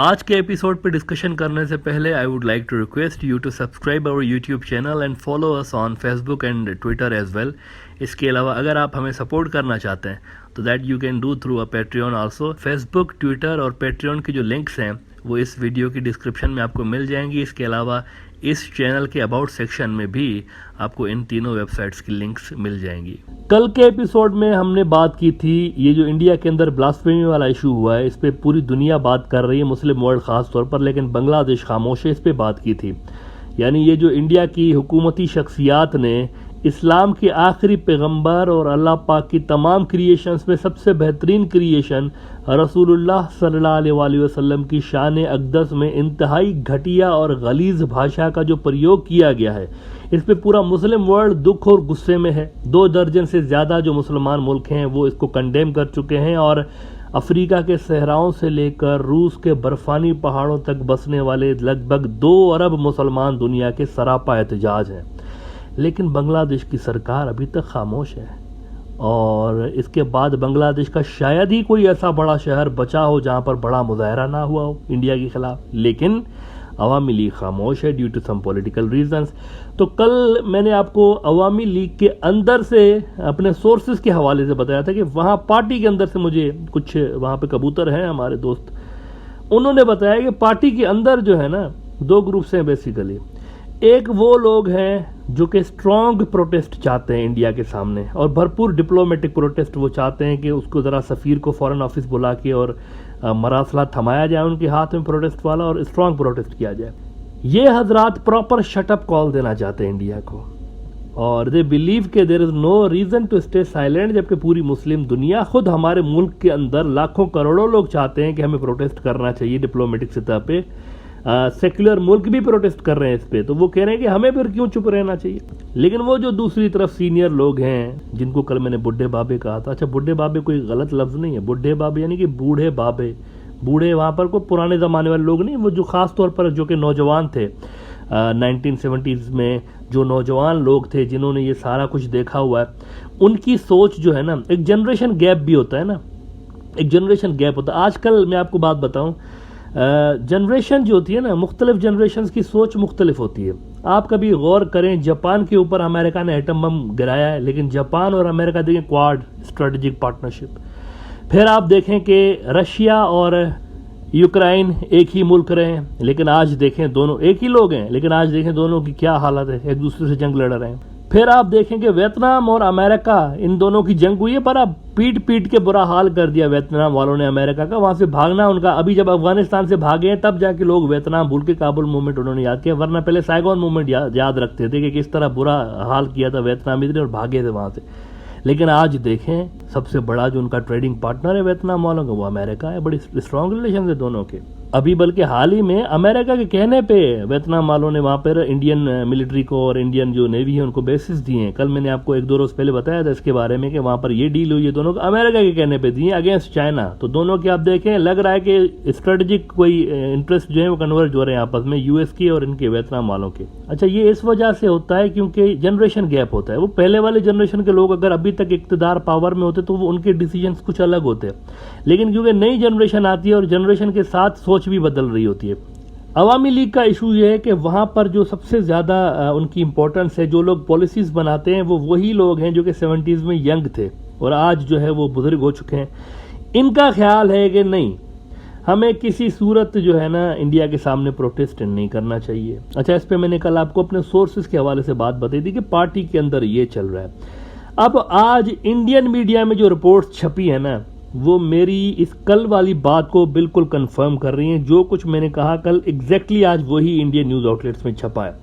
आज के एपिसोड पे डिस्कशन करने से पहले I would like to request you to subscribe our YouTube channel and follow us on Facebook and Twitter as well. इसके अलावा अगर आप हमें सपोर्ट करना चाहते हैं तो that you can do through a Patreon also. Facebook, Twitter और पेट्रियन की जो लिंक्स हैं वो इस वीडियो की डिस्क्रिप्शन में आपको मिल जाएंगी। इसके अलावा इस चैनल के अबाउट सेक्शन में भी आपको इन तीनों वेबसाइट्स की लिंक्स मिल जाएंगी। कल के एपिसोड में हमने बात की थी ये जो इंडिया के अंदर ब्लास्फेमी वाला इशू हुआ है, इस पे पूरी दुनिया बात कर रही है, मुस्लिम वर्ल्ड खास तौर पर, लेकिन बांग्लादेश खामोश है। इस पे बात की थी, यानी ये जो इंडिया की हुकूमती शख्सियात ने इस्लाम के आखिरी पैगंबर और अल्लाह पाक की तमाम क्रिएशंस में सबसे बेहतरीन क्रिएशन रसूलुल्लाह सल्लल्लाहु अलैहि वसल्लम की शान अक़दस में इंतहाई घटिया और गलीज़ भाषा का जो प्रयोग किया गया है, इस पे पूरा मुस्लिम वर्ल्ड दुख और गुस्से में है। 2 दर्जन से ज़्यादा जो मुसलमान मुल्क हैं वो इसको कंडेम कर चुके हैं और अफ्रीका के सहराओं से लेकर रूस के बर्फानी पहाड़ों तक बसने वाले लगभग 2 अरब मुसलमान दुनिया के सरापा एहतजाज हैं। लेकिन बांग्लादेश की सरकार अभी तक खामोश है और इसके बाद बांग्लादेश का शायद ही कोई ऐसा बड़ा शहर बचा हो जहां पर बड़ा मुजाहरा ना हुआ हो इंडिया के खिलाफ, लेकिन अवामी लीग खामोश है due to some political reasons. तो कल मैंने आपको अवामी लीग के अंदर से अपने सोर्सेज के हवाले से बताया था कि वहाँ पार्टी के अंदर से मुझे कुछ वहाँ पे कबूतर हैं हमारे दोस्त, उन्होंने बताया कि पार्टी के अंदर जो है ना 2 ग्रुप्स हैं बेसिकली। एक वो लोग हैं जो कि स्ट्रॉन्ग प्रोटेस्ट चाहते हैं इंडिया के सामने और भरपूर डिप्लोमेटिक प्रोटेस्ट वो चाहते हैं कि उसको ज़रा सफ़ीर को फॉरेन ऑफिस बुला के और मरासला थमाया जाए उनके हाथ में प्रोटेस्ट वाला और स्ट्रॉन्ग प्रोटेस्ट किया जाए। ये हजरात प्रॉपर शटअप कॉल देना चाहते हैं इंडिया को और दे बिलीव के there is no reason to stay silent, जबकि पूरी मुस्लिम दुनिया, खुद हमारे मुल्क के अंदर लाखों करोड़ों लोग चाहते हैं कि हमें प्रोटेस्ट करना चाहिए डिप्लोमेटिक सतह पे। सेक्युलर मुल्क भी प्रोटेस्ट कर रहे हैं इस पे, तो वो कह रहे हैं कि हमें फिर क्यों चुप रहना चाहिए। लेकिन वो जो दूसरी तरफ सीनियर लोग हैं जिनको कल मैंने बुढ़े बाबे कहा था, अच्छा बुढ़े बाबे कोई गलत लफ्ज़ नहीं है, बुढ़े बाबे यानी कि बूढ़े बाबे, बूढ़े वहाँ पर कोई पुराने ज़माने वाले लोग नहीं, वो जो ख़ास तौर पर जो कि नौजवान थे 1970s में जो नौजवान लोग थे जिन्होंने ये सारा कुछ देखा हुआ है, उनकी सोच जो है ना, एक जनरेशन गैप भी होता है ना, एक जनरेशन गैप होता है। आजकल मैं आपको बात बताऊँ, जनरेशन जो होती है ना, मुख्तलिफ जनरेशन की सोच मुख्तलिफ होती है। आप कभी गौर करें, जापान के ऊपर अमेरिका ने एटम बम गिराया है, लेकिन जापान और अमेरिका देखें क्वाड स्ट्रेटेजिक पार्टनरशिप। फिर आप देखें कि रशिया और यूक्रेन एक ही मुल्क रहे हैं, लेकिन आज देखें दोनों एक ही लोग हैं, लेकिन आज देखें दोनों की क्या हालत है, एक दूसरे से जंग लड़ रहे हैं। फिर आप देखें कि वियतनाम और अमेरिका, इन दोनों की जंग हुई है, पर अब पीट पीट के बुरा हाल कर दिया वियतनाम वालों ने अमेरिका का, वहां से भागना उनका। अभी जब अफगानिस्तान से भागे हैं तब जाके लोग वियतनाम भूल के काबुल मूवमेंट उन्होंने याद किया, वरना पहले साइगोन मूवमेंट याद रखते थे कि किस तरह बुरा हाल किया था वियतनामीज ने और भागे थे वहां से। लेकिन आज देखें, सबसे बड़ा जो उनका ट्रेडिंग पार्टनर है वियतनाम वालों का, वो अमेरिका है। बड़ी स्ट्रॉन्ग रिलेशन है दोनों के। अभी बल्कि हाल ही में अमेरिका के कहने पे वियतनाम वालों ने वहाँ पर इंडियन मिलिट्री को और इंडियन जो नेवी है उनको बेसिस दिए हैं। कल मैंने आपको 1-2 रोज पहले बताया था इसके बारे में कि वहाँ पर ये डील हुई है दोनों को, अमेरिका के कहने पे दिए अगेंस्ट चाइना। तो दोनों के आप देखें, लग रहा है कि स्ट्रेटेजिक कोई इंटरेस्ट जो है वो कन्वर्ज हो रहे हैं आपस में, यूएस के और इनके वियतनाम वालों के। अच्छा, ये इस वजह से होता है क्योंकि जनरेशन गैप होता है। वो पहले वाले जनरेशन के लोग अगर अभी तक इक्तदार पावर में होते तो वो उनके डिसीजन कुछ अलग होते, लेकिन क्योंकि नई जनरेशन आती है और जनरेशन के साथ सोच भी बदल रही होती है। अवामी लीग का इशू ये है कि वहाँ पर जो सबसे ज़्यादा उनकी इंपॉर्टेंस है, जो लोग पॉलिसीज बनाते हैं वो वही लोग हैं जो कि 70s में यंग थे और आज जो है वो बुजुर्ग हो चुके हैं। इनका ख्याल है कि नहीं, हमें किसी सूरत जो है ना इंडिया के सामने प्रोटेस्ट नहीं करना चाहिए। अच्छा, इस पर मैंने कल आपको अपने सोर्सेज के हवाले से बात बताई थी कि पार्टी के अंदर ये चल रहा है। अब आज इंडियन मीडिया में जो रिपोर्ट्स छपी है ना, वो मेरी इस कल वाली बात को बिल्कुल कंफर्म कर रही हैं। जो कुछ मैंने कहा कल एग्जैक्टली आज वही इंडियन न्यूज़ आउटलेट्स में छपा है।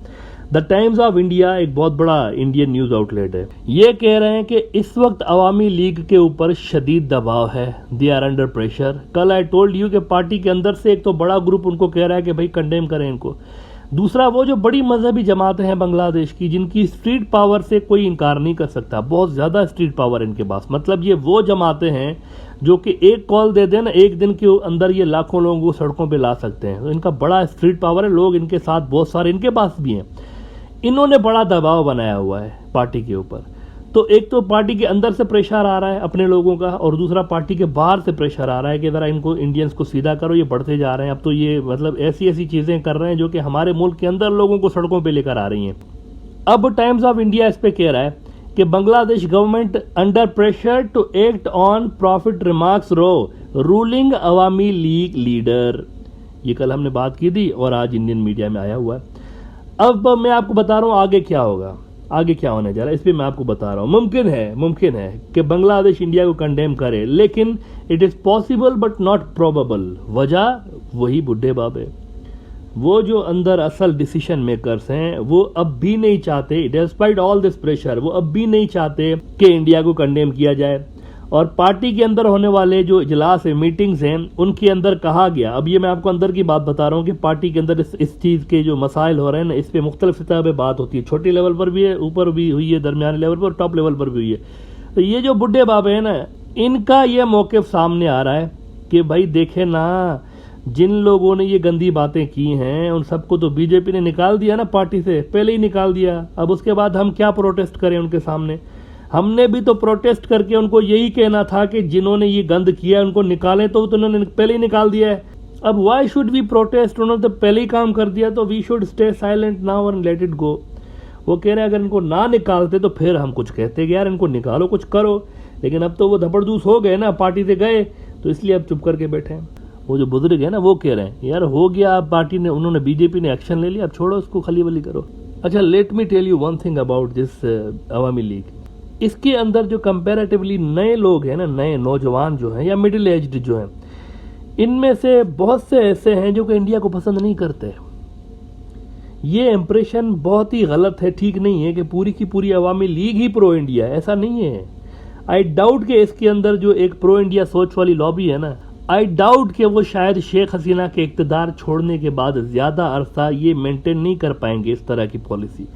द टाइम्स ऑफ इंडिया एक बहुत बड़ा इंडियन न्यूज़ आउटलेट है, ये कह रहे हैं कि इस वक्त अवामी लीग के ऊपर शदीद दबाव है, दे आर अंडर प्रेशर। कल आई टोल्ड यू कि पार्टी के अंदर से एक तो बड़ा ग्रुप उनको कह रहा है कि भाई कंडेम करें इनको, दूसरा वो जो बड़ी मजहबी जमातें हैं बांग्लादेश की जिनकी स्ट्रीट पावर से कोई इनकार नहीं कर सकता, बहुत ज़्यादा स्ट्रीट पावर इनके पास। मतलब ये वो जमातें हैं जो कि एक कॉल दे दें ना, एक दिन के अंदर ये लाखों लोगों को सड़कों पे ला सकते हैं। तो इनका बड़ा स्ट्रीट पावर है, लोग इनके साथ बहुत सारे इनके पास भी हैं। इन्होंने बड़ा दबाव बनाया हुआ है पार्टी के ऊपर। तो एक तो पार्टी के अंदर से प्रेशर आ रहा है अपने लोगों का, और दूसरा पार्टी के बाहर से प्रेशर आ रहा है कि ज़रा इनको इंडियंस को सीधा करो, ये बढ़ते जा रहे हैं। अब तो ये मतलब ऐसी ऐसी चीज़ें कर रहे हैं जो कि हमारे मुल्क के अंदर लोगों को सड़कों पे लेकर आ रही हैं। अब टाइम्स ऑफ इंडिया इस पे कह रहा है कि Bangladesh government under pressure to act on prophet remarks row ruling Awami League leader. ये कल हमने बात की थी और आज इंडियन मीडिया में आया हुआ है। अब मैं आपको बता रहा हूँ आगे क्या होगा, आगे क्या होने जा रहा है, इस पर मैं आपको बता रहा हूँ। मुमकिन है कि बांग्लादेश इंडिया को कंडेम करे, लेकिन it is possible but not probable. वजह वही बुढ़े बाबे, वो जो अंदर असल डिसीजन मेकर्स हैं, वो अब भी नहीं चाहते, डिस्पाइट ऑल दिस प्रेशर, वो अब भी नहीं चाहते कि इंडिया को कंडेम किया जाए। और पार्टी के अंदर होने वाले जो इजलास है, मीटिंग्स हैं, उनके अंदर कहा गया, अब ये मैं आपको अंदर की बात बता रहा हूँ कि पार्टी के अंदर इस चीज़ के जो मसाइल हो रहे हैं ना, इस पर मुख्तलिफ सतह पर बात होती है। छोटी लेवल पर भी है, ऊपर भी हुई है, दरमियानी लेवल पर, टॉप लेवल पर भी हुई है। तो ये जो बुढ़े बाबे हैं ना, इनका ये मौक़िफ़ सामने आ रहा है कि भाई देखे ना, जिन लोगों ने ये गंदी बातें की हैं उन सबको तो बीजेपी ने निकाल दिया ना पार्टी से, पहले ही निकाल दिया। अब उसके बाद हम क्या प्रोटेस्ट करें उनके सामने? हमने भी तो प्रोटेस्ट करके उनको यही कहना था कि जिन्होंने ये गंद किया उनको निकालें, तो उन्होंने पहले ही निकाल दिया है। अब वाई शुड वी प्रोटेस्ट? उन्होंने तो पहले ही काम कर दिया, तो we should stay silent now and let it go. वो कह रहे हैं अगर इनको ना निकालते तो फिर हम कुछ कहते कि यार इनको निकालो, कुछ करो, लेकिन अब तो वो धपड़दूस हो गए ना, पार्टी से गए, तो इसलिए अब चुप करके बैठे हैं। वो जो बुजुर्ग है ना, वो कह रहे हैं यार हो गया, अब पार्टी ने, उन्होंने बीजेपी ने एक्शन ले लिया, अब छोड़ो उसको, खली वली करो। अच्छा, let me tell you one thing about this Awami League. इसके अंदर जो कंपैरेटिवली नए लोग हैं ना, नए नौजवान जो हैं या मिडिल एज्ड जो हैं, इनमें से बहुत से ऐसे हैं जो कि इंडिया को पसंद नहीं करते। ये इंप्रेशन बहुत ही गलत है, ठीक नहीं है कि पूरी की पूरी अवामी लीग ही प्रो इंडिया है, ऐसा नहीं है। आई डाउट कि इसके अंदर जो एक प्रो इंडिया सोच वाली लॉबी है ना, आई डाउट कि वो शायद शेख हसीना के इक़्तिदार छोड़ने के बाद ज़्यादा अरसा ये मेंटेन नहीं कर पाएंगे इस तरह की policy.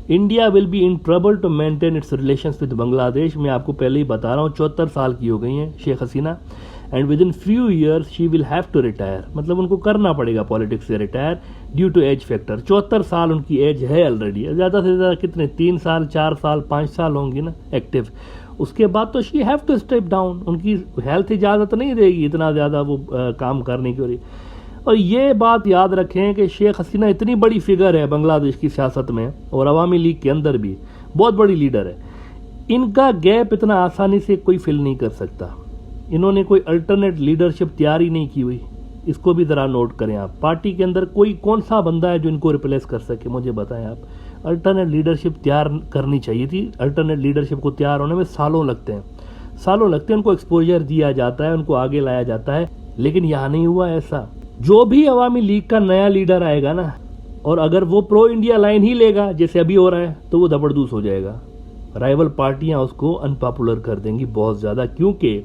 India will be in trouble to maintain its relations with Bangladesh. मैं आपको पहले ही बता रहा हूँ, 74 साल की हो गई हैं Sheikh Hasina, and with in few years she will have to retire. मतलब उनको करना पड़ेगा पॉलिटिक्स से retire due to age factor. 74 साल उनकी एज है ऑलरेडी। ज़्यादा से ज़्यादा कितने, 3 साल 4 साल 5 साल होंगी ना एक्टिव, उसके बाद तो she have to step down. उनकी हेल्थ इजाज़त नहीं देगी इतना ज़्यादा वो काम करने की। और ये बात याद रखें कि शेख हसीना इतनी बड़ी फिगर है बांग्लादेश की सियासत में और अवामी लीग के अंदर भी बहुत बड़ी लीडर है। इनका गैप इतना आसानी से कोई फिल नहीं कर सकता। इन्होंने कोई अल्टरनेट लीडरशिप तैयार ही नहीं की हुई, इसको भी ज़रा नोट करें आप। पार्टी के अंदर कोई कौन सा बंदा है जो इनको रिप्लेस कर सके, मुझे बताएं आप। अल्टरनेट लीडरशिप तैयार करनी चाहिए थी। अल्टरनेट लीडरशिप को तैयार होने में सालों लगते हैं, उनको एक्सपोजर दिया जाता है, उनको आगे लाया जाता है, लेकिन यहाँ नहीं हुआ ऐसा। जो भी अवामी लीग का नया लीडर आएगा ना, और अगर वो प्रो इंडिया लाइन ही लेगा जैसे अभी हो रहा है, तो वो जबरदस्त हो जाएगा। राइवल पार्टियां उसको अनपॉपुलर कर देंगी बहुत ज़्यादा, क्योंकि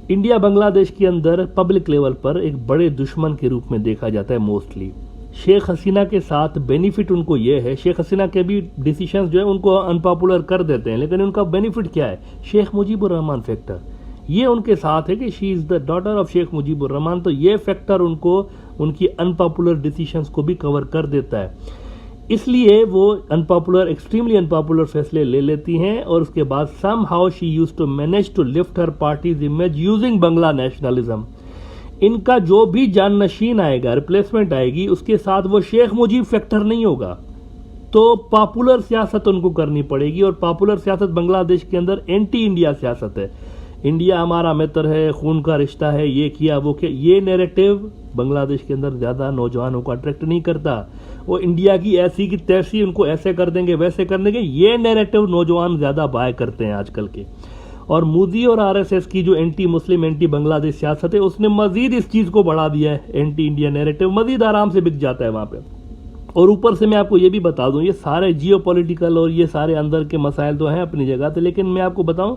इंडिया बांग्लादेश के अंदर पब्लिक लेवल पर एक बड़े दुश्मन के रूप में देखा जाता है मोस्टली। शेख हसीना के साथ बेनिफिट उनको ये है, शेख हसीना के भी डिसीशंस जो है उनको अनपॉपुलर कर देते हैं, लेकिन उनका बेनिफिट क्या है? शेख मुजीबुर रहमान फैक्टर, ये उनके साथ है कि she is the daughter of Sheikh Mujibur Rahman. तो ये फैक्टर उनको उनकी अनपॉपुलर डिसीशंस को भी कवर कर देता है, इसलिए वो अनपॉपुलर, एक्सट्रीमली अनपॉपुलर फैसले ले लेती हैं। और उसके बाद somehow she used to manage to lift her party's image using Bangla nationalism. इनका जो भी जाननशीन आएगा, रिप्लेसमेंट आएगी, उसके साथ वो शेख मुजीब फैक्टर नहीं होगा, तो पॉपुलर सियासत उनको करनी पड़ेगी। और पॉपुलर सियासत बांग्लादेश के अंदर एंटी इंडिया सियासत है। इंडिया हमारा मित्र है, खून का रिश्ता है, ये किया वो किया, ये नैरेटिव बांग्लादेश के अंदर ज़्यादा नौजवानों को अट्रैक्ट नहीं करता। वो इंडिया की ऐसी की तैसी, उनको ऐसे कर देंगे वैसे कर देंगे, ये नैरेटिव नौजवान ज़्यादा बाय करते हैं आजकल के। और मोदी और आरएसएस की जो एंटी मुस्लिम, एंटी बांग्लादेश सियासत है, उसने मजीद इस चीज़ को बढ़ा दिया है। एंटी इंडिया नैरेटिव मजीद आराम से बिक जाता है वहाँ पे। और ऊपर से मैं आपको ये भी बता दूं, ये सारे जियोपॉलिटिकल और ये सारे अंदर के मसाइल तो हैं अपनी जगह पे, लेकिन मैं आपको बताऊं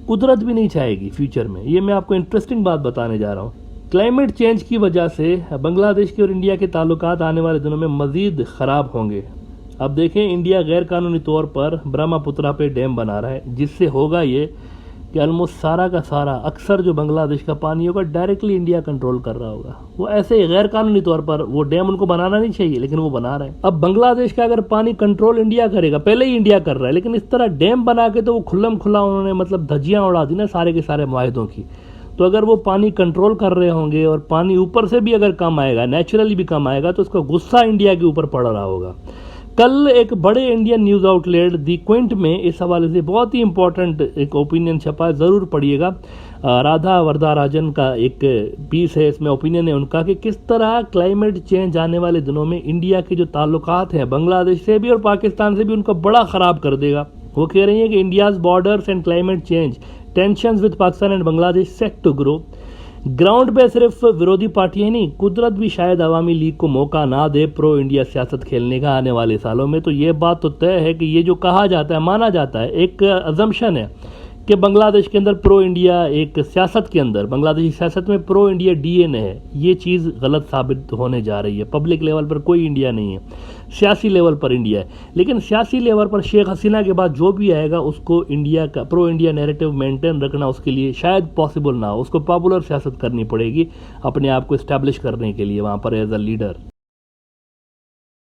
कुदरत भी नहीं चाहेगी फ्यूचर में। ये मैं आपको इंटरेस्टिंग बात बताने जा रहा हूँ। क्लाइमेट चेंज की वजह से बांग्लादेश के और इंडिया के ताल्लुकात आने वाले दिनों में मजीद ख़राब होंगे। अब देखें, इंडिया गैर कानूनी तौर पर ब्रह्मपुत्रा पे डैम बना रहा है, जिससे होगा ये कि ऑलमोस्ट सारा का सारा अक्सर जो बांग्लादेश का पानी होगा डायरेक्टली इंडिया कंट्रोल कर रहा होगा। वो ऐसे ही गैर कानूनी तौर पर, वो डैम उनको बनाना नहीं चाहिए लेकिन वो बना रहे हैं। अब बांग्लादेश का अगर पानी कंट्रोल इंडिया करेगा, पहले ही इंडिया कर रहा है, लेकिन इस तरह डैम बना के तो वो खुल्लम खुल्ला उन्होंने मतलब धज्जियां उड़ा दी ना सारे के सारे मुआहदों की। तो अगर वो पानी कंट्रोल कर रहे होंगे और पानी ऊपर से भी अगर कम आएगा, नेचुरली भी कम आएगा, तो उसका गुस्सा इंडिया के ऊपर पड़ रहा होगा। कल एक बड़े इंडियन न्यूज़ आउटलेट दी क्विंट में इस हवाले से बहुत ही इंपॉर्टेंट एक ओपिनियन छपा है, ज़रूर पढ़िएगा। राधा वरदाराजन का एक पीस है, इसमें ओपिनियन है उनका कि किस तरह क्लाइमेट चेंज आने वाले दिनों में इंडिया के जो ताल्लुकात हैं बांग्लादेश से भी और पाकिस्तान से भी उनका बड़ा ख़राब कर देगा। वो कह रही हैं कि India's borders and climate change tensions with Pakistan and Bangladesh set to grow. Ground पे सिर्फ विरोधी पार्टियां नहीं, कुदरत भी शायद अवामी लीग को मौका ना दे प्रो इंडिया सियासत खेलने का आने वाले सालों में। तो ये बात तो तय है कि ये जो कहा जाता है, माना जाता है, एक अजम्पशन है कि बांग्लादेश के अंदर प्रो इंडिया एक सियासत के अंदर, बांग्लादेशी सियासत में प्रो इंडिया डीएनए है। ये चीज़ गलत साबित होने जा रही है। पब्लिक लेवल पर कोई इंडिया नहीं है, सियासी लेवल पर इंडिया है। लेकिन सियासी लेवल पर शेख हसीना के बाद जो भी आएगा उसको इंडिया का प्रो इंडिया नैरेटिव मेंटेन रखना उसके लिए शायद पॉसिबल ना हो। उसको पॉपुलर सियासत करनी पड़ेगी अपने आप को इस्टेब्लिश करने के लिए वहाँ पर एज अ लीडर।